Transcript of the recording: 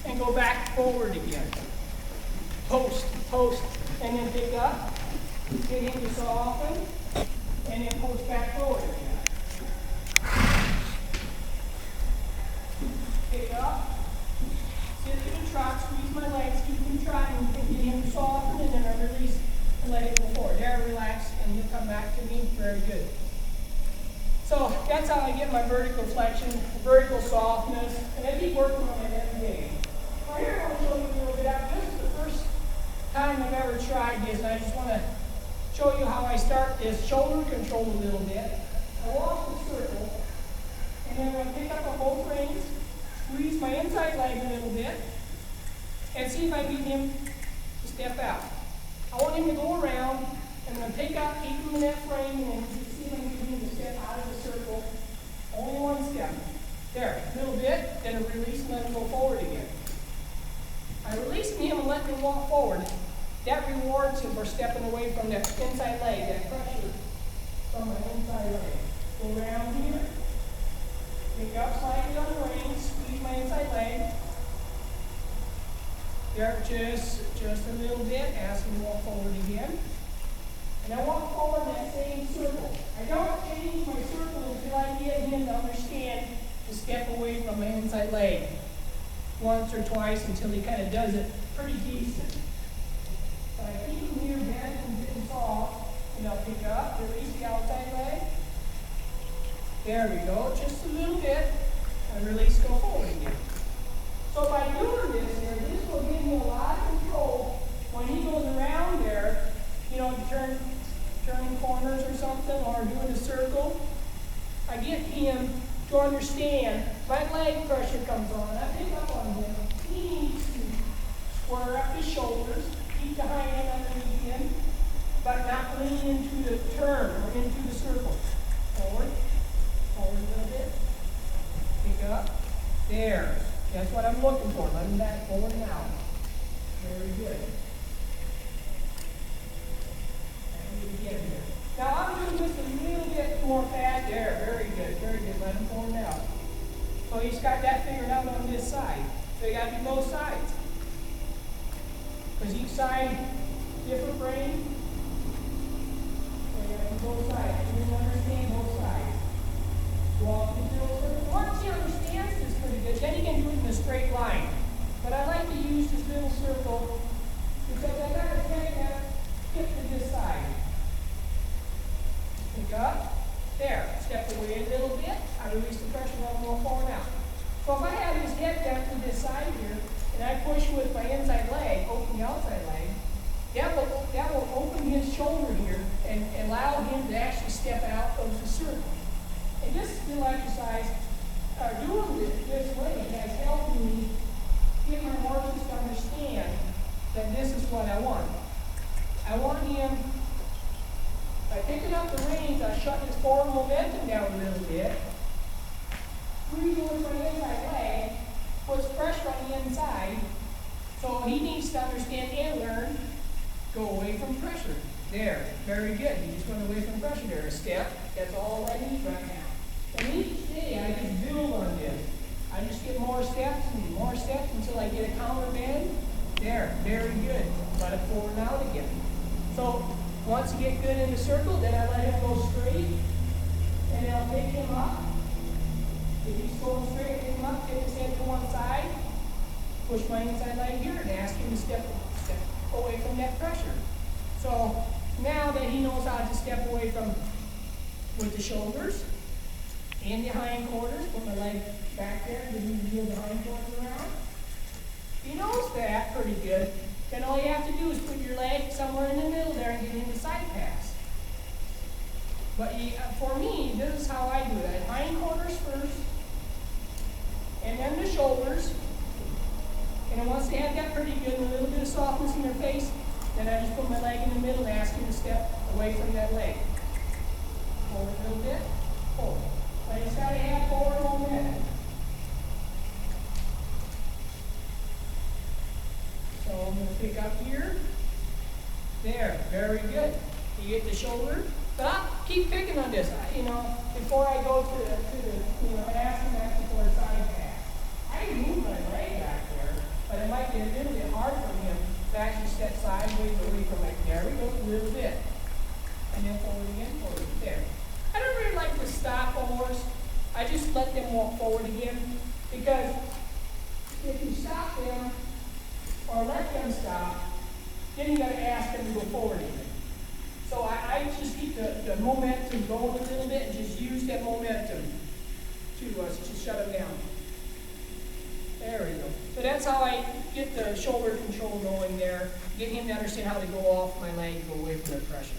and go back forward again. Post, post, and then pick up. Get him to soften, and then post back forward again. Pick up, sit in the trot, squeeze my legs, keep him trotting, and get him to soften, and then I release and let him go forward. There, relax, and he'll come back to me. Very good. So that's how I get my vertical flexion, vertical softness, and I keep working on it every day. Well, here I want to show you a little bit. This is the first time I've ever tried this, and I just want to show you how I start this. Shoulder control a little bit. I walk the circle, and then I'm going to pick up on both reins, squeeze my inside leg a little bit, and see if I get him to step out. I want him to go around, and I'm going to pick up, keep him in that frame, and then see if I can get him to step out of the circle. Only one step. There, a little bit, then I release and let him go forward again. I release him and let him walk forward. That rewards him for stepping away from that inside leg, that pressure from my inside leg. Go around here, pick up slightly on the reins, squeeze my inside leg. There, just a little bit, ask him to walk forward again. And I walk forward in that same circle. I don't change my circle until I get him to understand to step away from my inside leg. Once or twice until he kind of does it pretty decent. So I keep him here bent and getting soft, and I'll pick up, release the outside leg. There we go, just a little bit, and release, go forward again. So by doing this will give me a lot of control when he goes around there, you know, turning corners or something, or doing a circle. I get him to understand my leg pressure comes on. I pick up on him. He needs to square up his shoulders, keep the high end underneath him, but not lean into the turn or into the circle. Forward, forward a little bit. Pick up. There. That's what I'm looking for. Let him back forward and out. Very good. And again here. Now I'm doing just a little bit more fast there. Very good, very good. Let him forward and out. So he's got that figured out on this side. So you got to do both sides. Because each side, different brain. So you got to do both sides. You need to understand both sides. Walk into it. Once he understands this pretty good, then he can do it in a straight line. But I like to use this little circle because I got to take that hip to this side. Pick up. There. Step away a little bit. I release the pressure, let him go forward out. So if I have his head down to this side here, and I push with my inside leg, open the outside leg, that will open his shoulder here and allow him to actually step out of the circle. And this little exercise, doing this way has helped me get my horses to understand that this is what I want. I want him, by picking up the reins, I shut his forward momentum down a little bit. Squeezing with my inside leg, puts pressure on the inside, so he needs to understand and learn, go away from pressure. There, very good. He just went away from pressure there. A step, that's all I need right now. And each day I just build on this. I just get more steps and more steps until I get a counter bend. There, very good. Let it forward and out again. So once you get good in the circle, then I let him go straight, and then I'll pick him up. If he's going straight, pick him up, take his head to one side, push my inside leg here, and ask him to step away from that pressure. So now that he knows how to step away from with the shoulders and the hindquarters, put my leg back there, give him to wheel the hindquarters around. He knows that pretty good. Then all you have to do is put your leg somewhere in the middle there and get him the side pass. But for me, this is how I do it. Hindquarters first, and then the shoulders. And then once they have that pretty good and a little bit of softness in their face, then I just put my leg in the middle and ask him to step away from that leg. Forward a little bit, forward. But he's got to have forward momentum. So I'm going to pick up here. There, very good. You get the shoulder. But keep picking on this. Before I go to the ask him actually for a side pass. I move my leg back there. I just let them walk forward again, because if you stop them or let them stop, then you gotta ask them to go forward again. So I just keep the momentum going a little bit and just use that momentum to shut them down. There we go. So that's how I get the shoulder control going there, get him to understand how to go off my leg, go away from the pressure.